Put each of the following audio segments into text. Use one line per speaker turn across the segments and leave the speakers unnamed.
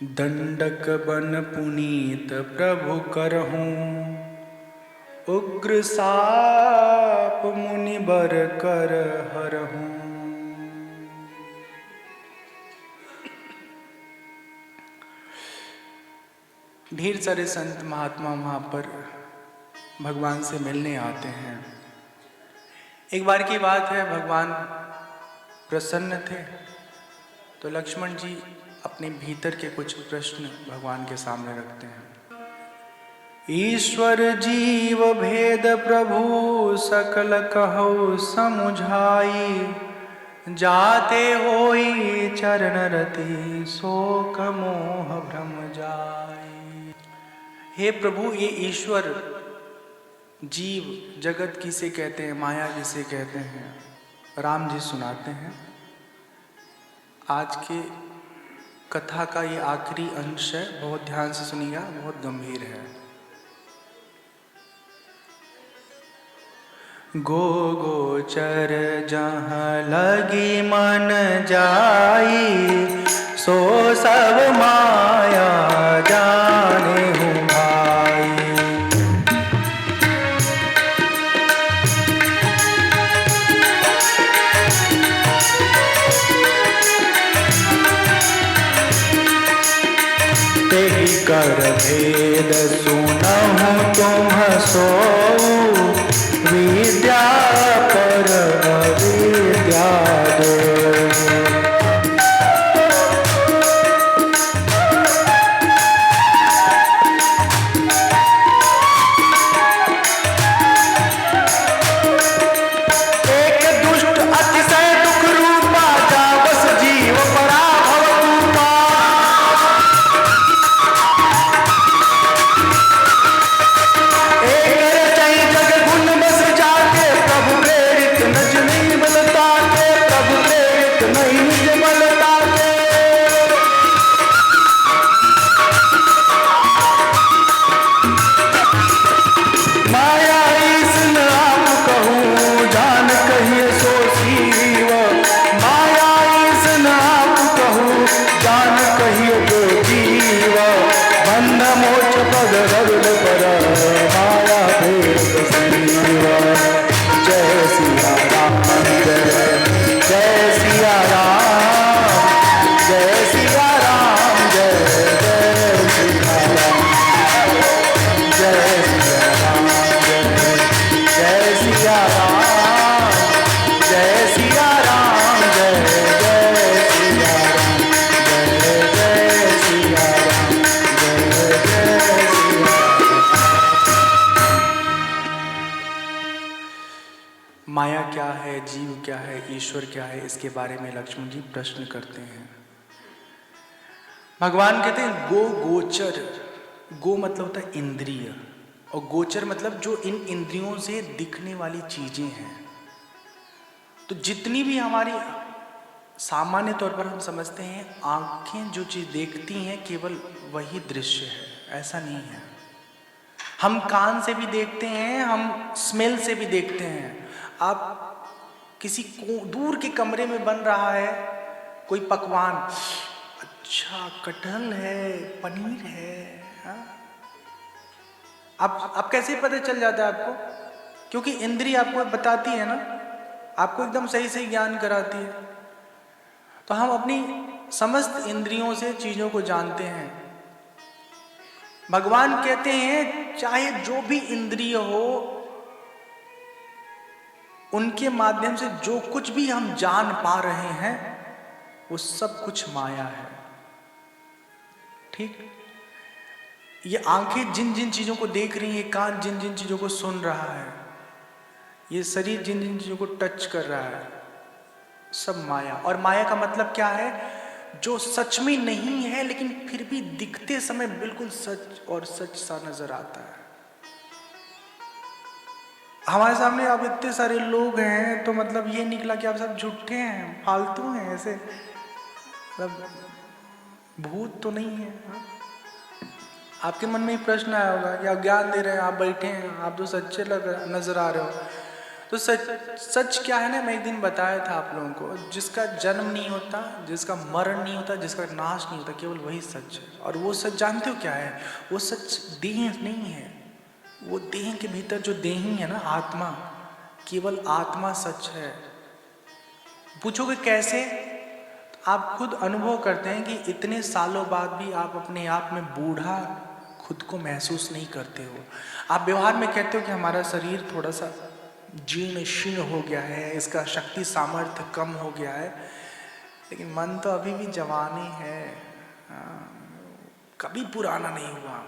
दंडक बन पुनीत प्रभु करहूँ, उग्र साप मुनि बर कर हरहूँ। ढेर सारे संत महात्मा वहाँ पर भगवान से मिलने आते हैं। एक बार की बात है, भगवान प्रसन्न थे तो लक्ष्मण जी अपने भीतर के कुछ प्रश्न भगवान के सामने रखते हैं। ईश्वर जीव भेद प्रभु सकल कहो समुझाई, जाते होई चरण रति शोक मोह भ्रम जाई। हे प्रभु, ये ईश्वर जीव जगत किसे कहते हैं, माया किसे कहते हैं, राम जी सुनाते हैं। आज के कथा का ये आखिरी अंश है, बहुत ध्यान से सुनिएगा, बहुत गंभीर है। गो गोचर जहाँ लगी मन जाई, सो सब माया जाने हूँ भाई। तेहि कर भेद सुनहु तुम सोऊ, विद्या पर अविद्या दो। माया क्या है, जीव क्या है, ईश्वर क्या है, इसके बारे में लक्ष्मण जी प्रश्न करते हैं। भगवान कहते हैं गो गोचर। गो मतलब होता है इंद्रिय, और गोचर मतलब जो इन इंद्रियों से दिखने वाली चीजें हैं। तो जितनी भी हमारी सामान्य तौर पर हम समझते हैं आंखें जो चीज देखती हैं केवल वही दृश्य है, ऐसा नहीं है। हम कान से भी देखते हैं, हम स्मेल से भी देखते हैं। आप किसी दूर के कमरे में बन रहा है कोई पकवान, अच्छा कटहल है, पनीर है, हाँ? आप कैसे पता चल जाता है आपको? क्योंकि इंद्रिय आपको बताती है ना, आपको एकदम सही सही ज्ञान कराती है। तो हम अपनी समस्त इंद्रियों से चीजों को जानते हैं। भगवान कहते हैं चाहे जो भी इंद्रिय हो, उनके माध्यम से जो कुछ भी हम जान पा रहे हैं वो सब कुछ माया है। ठीक, ये आंखें जिन जिन चीजों को देख रही हैं, कान जिन जिन चीजों को सुन रहा है, ये शरीर जिन जिन चीजों को टच कर रहा है, सब माया। और माया का मतलब क्या है? जो सच में नहीं है लेकिन फिर भी दिखते समय बिल्कुल सच और सच सा नजर आता है। हमारे सामने अब इतने सारे लोग हैं तो मतलब ये निकला कि आप सब झूठे हैं, फालतू हैं, ऐसे मतलब भूत तो नहीं है। आपके मन में प्रश्न आया होगा कि आप ज्ञान दे रहे हैं, आप बैठे हैं, आप तो सच्चे नजर आ रहे हो, तो सच सच क्या है ना, मैं एक दिन बताया था आप लोगों को, जिसका जन्म नहीं होता, जिसका मरण नहीं होता, जिसका नाश नहीं होता, केवल वही सच है। और वो सच जानते हो क्या है? वो सच देह नहीं है। वो देह के भीतर जो देही है ना, आत्मा, केवल आत्मा सच है। पूछोगे कैसे? आप खुद अनुभव करते हैं कि इतने सालों बाद भी आप अपने आप में बूढ़ा खुद को महसूस नहीं करते हो। आप व्यवहार में कहते हो कि हमारा शरीर थोड़ा सा जीर्ण शीर्ण हो गया है, इसका शक्ति सामर्थ्य कम हो गया है, लेकिन मन तो अभी भी जवान ही है, कभी पुराना नहीं हुआ।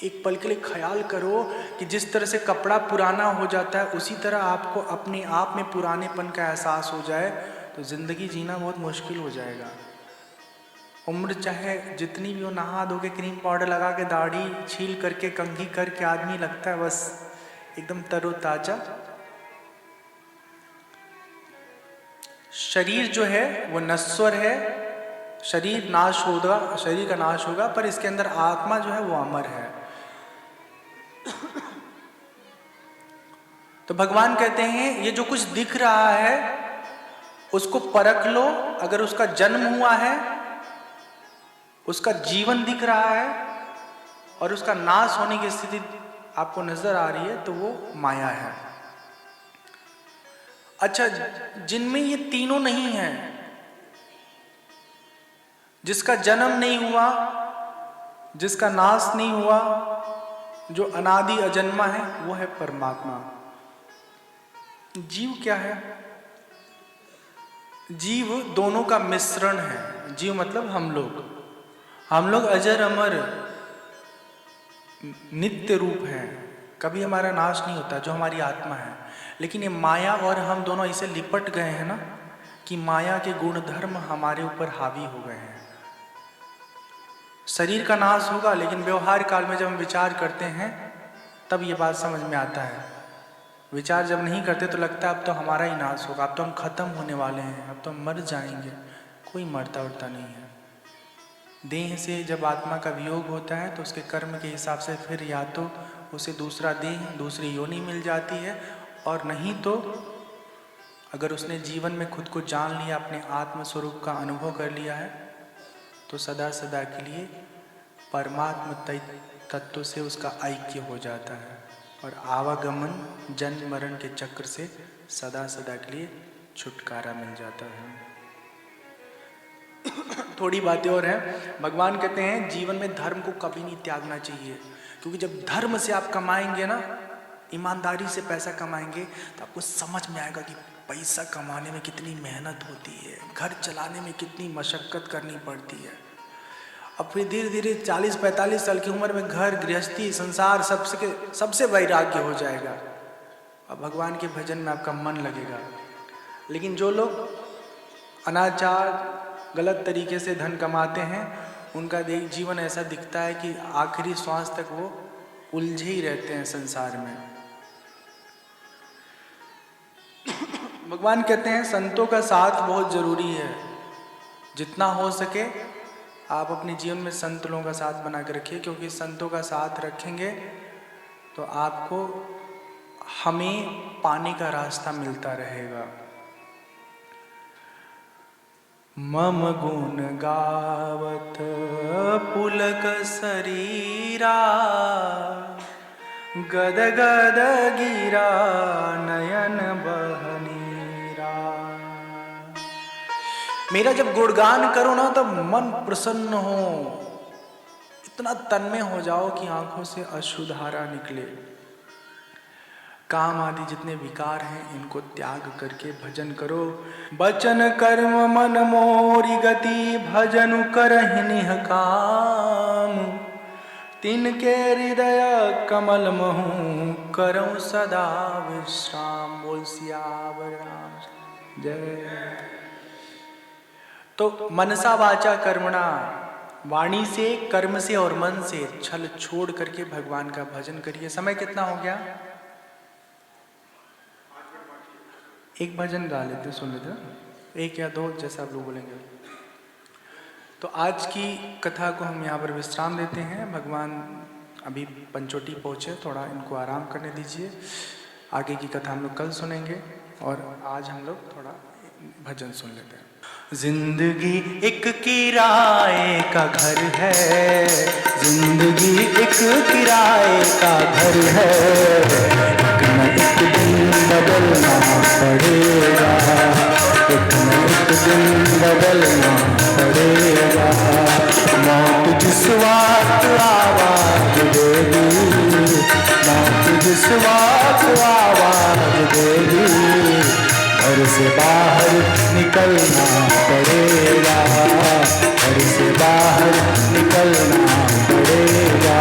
एक पल के लिए ख्याल करो कि जिस तरह से कपड़ा पुराना हो जाता है, उसी तरह आपको अपने आप में पुरानेपन का एहसास हो जाए तो जिंदगी जीना बहुत मुश्किल हो जाएगा। उम्र चाहे जितनी भी हो, नहा धो के क्रीम पाउडर लगा के दाढ़ी छील करके कंघी करके आदमी लगता है बस एकदम तरोताजा। शरीर जो है वो नश्वर है, शरीर नाश होगा, शरीर का नाश होगा, पर इसके अंदर आत्मा जो है वो अमर है। तो भगवान कहते हैं ये जो कुछ दिख रहा है उसको परख लो। अगर उसका जन्म हुआ है, उसका जीवन दिख रहा है और उसका नाश होने की स्थिति आपको नजर आ रही है, तो वो माया है। अच्छा, जिनमें ये तीनों नहीं है, जिसका जन्म नहीं हुआ, जिसका नाश नहीं हुआ, जो अनादि अजन्मा है, वो है परमात्मा। जीव क्या है? जीव दोनों का मिश्रण है। जीव मतलब हम लोग अजर अमर नित्य रूप है, कभी हमारा नाश नहीं होता, जो हमारी आत्मा है। लेकिन ये माया और हम दोनों इसे लिपट गए हैं ना, कि माया के गुण धर्म हमारे ऊपर हावी हो गए हैं। शरीर का नाश होगा, लेकिन व्यवहार काल में जब हम विचार करते हैं तब ये बात समझ में आता है। विचार जब नहीं करते तो लगता है अब तो हमारा ही नाश होगा, अब तो हम खत्म होने वाले हैं, अब तो हम मर जाएंगे। कोई मरता उरता नहीं है। देह से जब आत्मा का वियोग होता है तो उसके कर्म के हिसाब से फिर या तो उसे दूसरा देह, दूसरी योनि मिल जाती है, और नहीं तो अगर उसने जीवन में खुद को जान लिया, अपने आत्म स्वरूप का अनुभव कर लिया है, तो सदा सदा के लिए परमात्म तत्व से उसका ऐक्य हो जाता है और आवागमन जन्म मरण के चक्र से सदा सदा के लिए छुटकारा मिल जाता है। थोड़ी बातें और हैं। भगवान कहते हैं जीवन में धर्म को कभी नहीं त्यागना चाहिए, क्योंकि जब धर्म से आप कमाएंगे ना, ईमानदारी से पैसा कमाएंगे, तो आपको समझ में आएगा कि पैसा कमाने में कितनी मेहनत होती है, घर चलाने में कितनी मशक्कत करनी पड़ती है। अब फिर धीरे धीरे 40-45 साल की उम्र में घर गृहस्थी संसार सबसे वैराग्य हो जाएगा। अब भगवान के भजन में आपका मन लगेगा। लेकिन जो लोग अनाचार गलत तरीके से धन कमाते हैं, उनका जीवन ऐसा दिखता है कि आखिरी श्वास तक वो उलझे ही रहते हैं संसार में। भगवान कहते हैं संतों का साथ बहुत जरूरी है। जितना हो सके आप अपने जीवन में संत लोगों का साथ बना के रखिए, क्योंकि संतों का साथ रखेंगे तो आपको हमें पाने का रास्ता मिलता रहेगा। मम गुण गावत पुलक शरीरा, गद गद गिरा नयन बहनीरा। मेरा जब गुणगान करो ना तब मन प्रसन्न हो, इतना तन्मय हो जाओ कि आंखों से अश्रुधारा निकले। काम आदि जितने विकार हैं इनको त्याग करके भजन करो। बचन कर्म मन मोरी गति, भजन करहि निह काम। तिनके हृदय कमल महु, करऊं सदा विश्राम। बोल सियावर राम जय। तो मनसा वाचा कर्मणा, वाणी से, कर्म से और मन से छल छोड़ करके भगवान का भजन करिए। समय कितना हो गया? एक भजन गा लेते, सुन लेते, एक या दो जैसा आप लोग बोलेंगे। तो आज की कथा को हम यहाँ पर विश्राम देते हैं। भगवान अभी पंचोटी पहुँचे, थोड़ा इनको आराम करने दीजिए। आगे की कथा हम लोग कल सुनेंगे और आज हम लोग थोड़ा भजन सुन लेते हैं। जिंदगी एक किराए का घर है, जिंदगी एक किराए का घर है, एक न एक दिन बदलना पड़ेगा, एक न एक दिन बदलना पड़ेगा। मौत जिस वक्त आवाज देगी, मौत जिस वक्त आवाज देगी, घर से बाहर निकलना पड़ेगा, घर से बाहर निकलना पड़ेगा।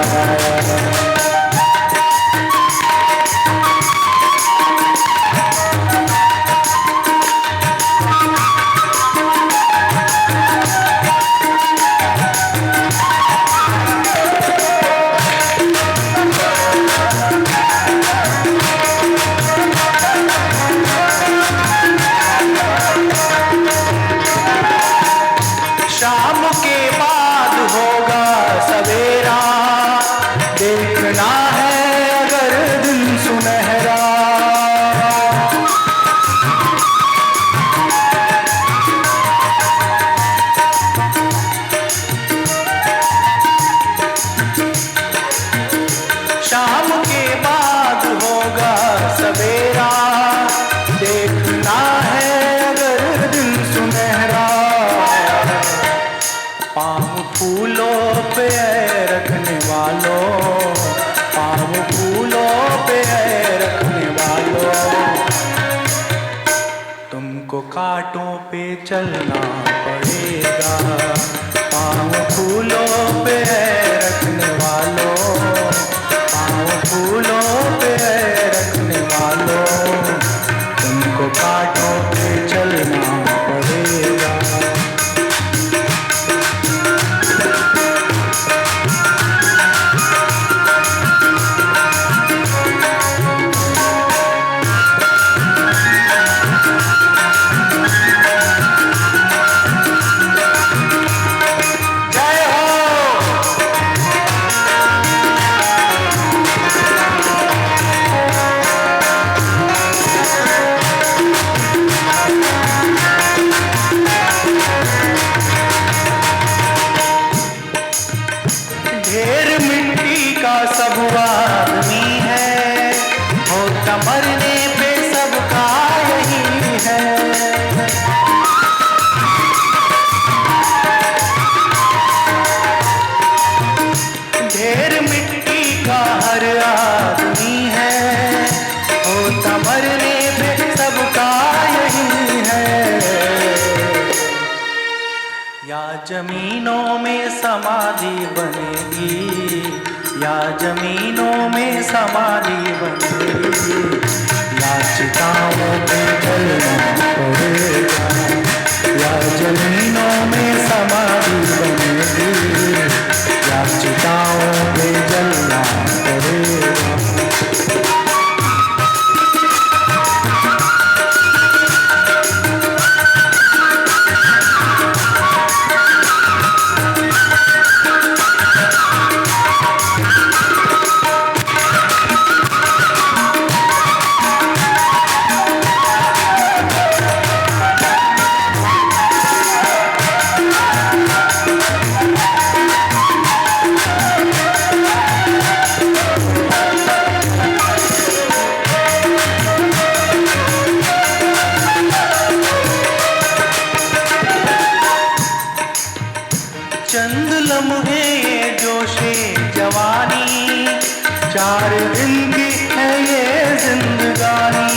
शाम के बाद होगा सवेरा, देखना है अगर दिन सुनहरा। शाम के बाद होगा सवेरा, देखना है अगर दिन सुनहरा। पाँव फूलों पे रखने वालों, पाँव फूलों पे रखने वालों, तुमको कांटों पे चलना पड़ेगा। पाँव फूलों पे रखने वालों, पाँव फूलों पे रखने वालों, तुमको कांटों पे चलना पड़ेगा। ढेर मिट्टी का सब आदमी है, होता मरने पे सबका यही है। ढेर मिट्टी का हर आदमी है, होता मरने पे सबका यही है। या जमीनों में समाधि बनेगी, या जमीनों में समाधि बनेगी, या चिताओं पे जलना पड़ेगा, या जमीनों में समाधि बनेगी, या चिताओं पे जलना पड़ेगा। चंद लम्हे ये जोशे जवानी, 4 दिन की है ये जिंदगानी।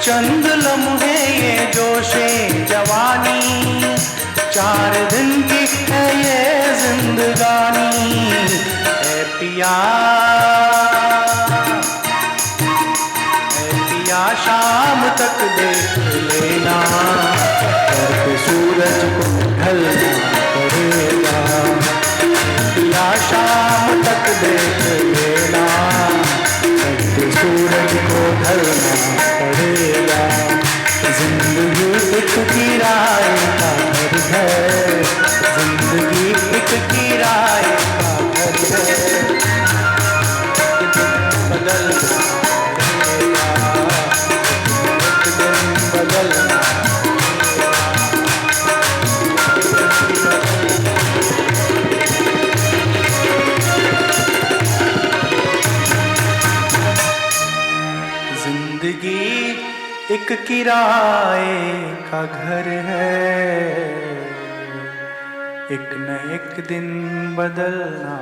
चंद लम्हे ये जोशे जवानी, 4 दिन की है ये जिंदगानी। ऐ पिया शाम तक देख लेना, करके सूरज को ढलना पड़ेगा। या शाम तक देख लेना, करके सूरज को ढलना पड़ेगा। जिंदगी एक किराए का घर है, जिंदगी एक जिंदगी एक किराए का घर है, एक न एक दिन बदलना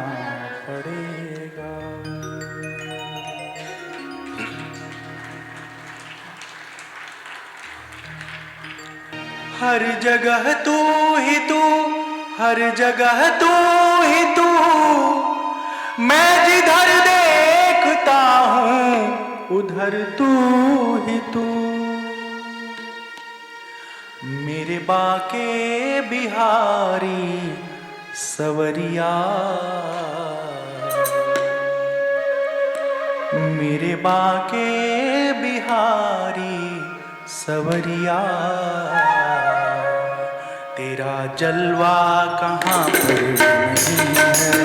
पड़ेगा। हर जगह तू ही तू, हर जगह तू ही तू, मैं जिधर देखता हूँ उधर तू ही तू। मेरे बाके बिहारी सवरिया, मेरे बाके बिहारी सवरिया, तेरा जलवा कहाँ पर नहीं है।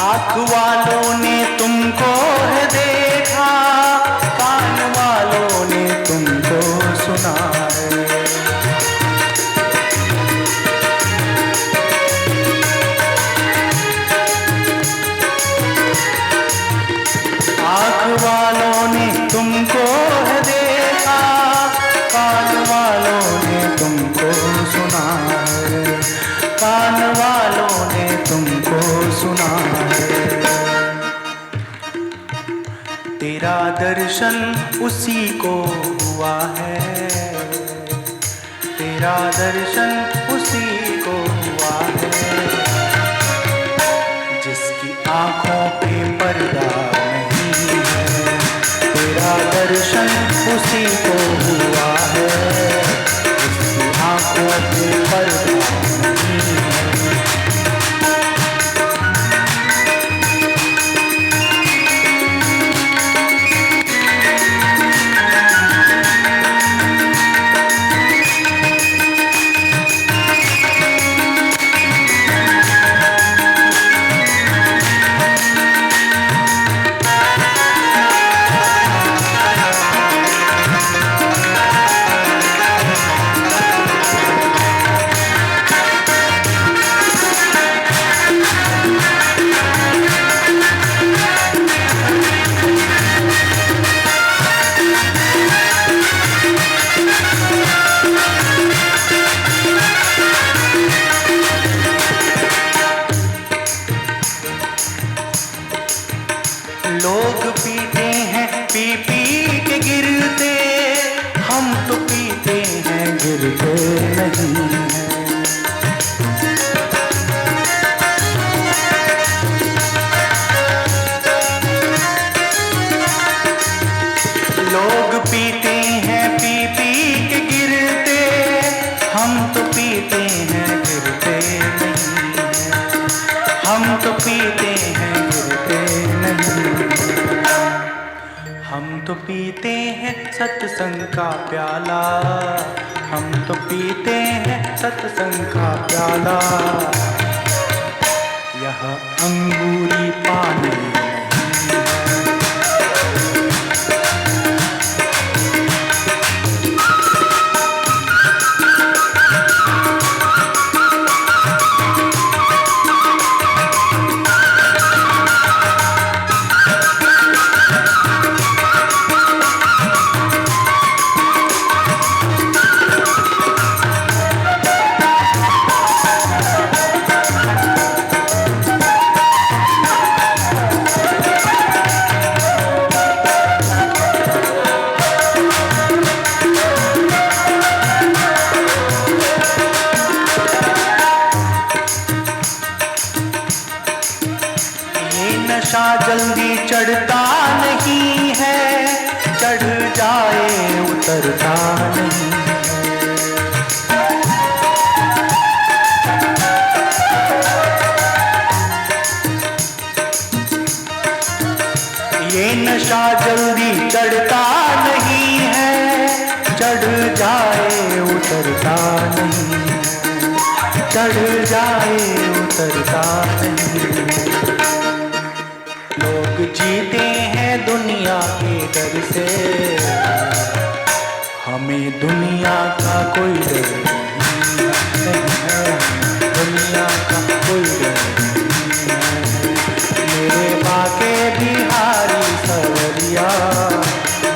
आँख वालों ने तुमको है देखा, कान वालों ने तुमको सुना है। आँख वालों ने तुमको है देखा, कान वालों ने तुमको सुना है, कान वालों ने तुमको सुना है। तेरा दर्शन उसी को हुआ है, तेरा दर्शन उसी को हुआ है, जिसकी आंखों पे पर्दा नहीं है। तेरा दर्शन उसी को हुआ है, जिसकी आंखों पे पर्दा नहीं है। लोग पीते हैं पी पी के गिरते, हम तो पीते हैं गिरते नहीं हैं। लोग पीते हैं पी पी के गिरते, हम तो पीते हैं गिरते नहीं हैं। हम तो पीते हैं गिरते नहीं। हम तो पीते हैं सत्संग का प्याला, हम तो पीते हैं सत्संग का प्याला, यह अंगूरी पानी नहीं है। नशा जल्दी चढ़ता नहीं है, चढ़ जाए उतरता नहीं है। ये नशा जल्दी चढ़ता नहीं है, चढ़ जाए उतरता नहीं है, चढ़ जाए उतरता नहीं है। लोग जीते हैं दुनिया के डर से, हमें दुनिया का कोई डर नहीं है, दुनिया का कोई डर नहीं है। मेरे बाके बिहारी सवरिया,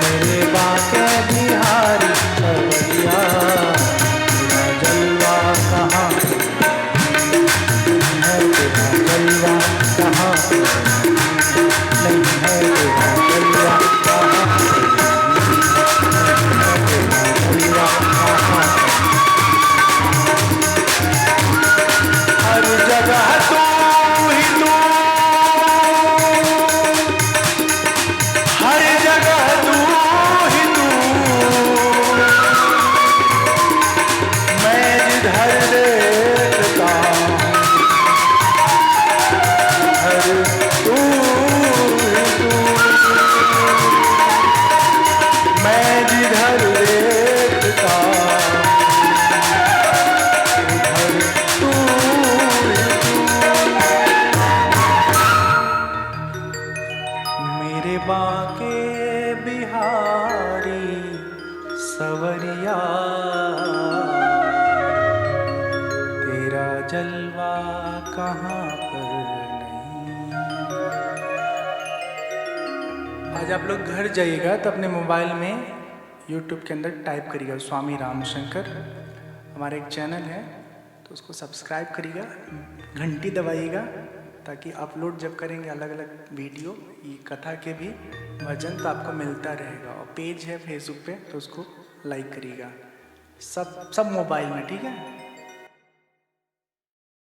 मेरे बाके बिहारी सवरिया, तेरा जलवा कहाँ है, तेरा जलवा कहाँ नहीं है, तेरा जलवा कहाँ नहीं है, तेरा जलवा कहाँ। हर जगह तू ही तू, हर जगह तू ही तू, मैं जिधर देखता हर तू ही तू, मैं जिधर देखता उधर तू ही तू। मेरे बाके बिहारी सवरिया, तेरा जलवा कहाँ पर नहीं। आज आप लोग घर जाइएगा तो अपने मोबाइल में YouTube के अंदर टाइप करिएगा स्वामी रामशंकर, हमारा एक चैनल है, तो उसको सब्सक्राइब करिएगा, घंटी दबाइएगा, ताकि अपलोड जब करेंगे अलग अलग वीडियो ये कथा के भी भजन तो आपको मिलता रहेगा। और पेज है फेसबुक पे, तो उसको लाइक करिएगा, सब मोबाइल में, ठीक है।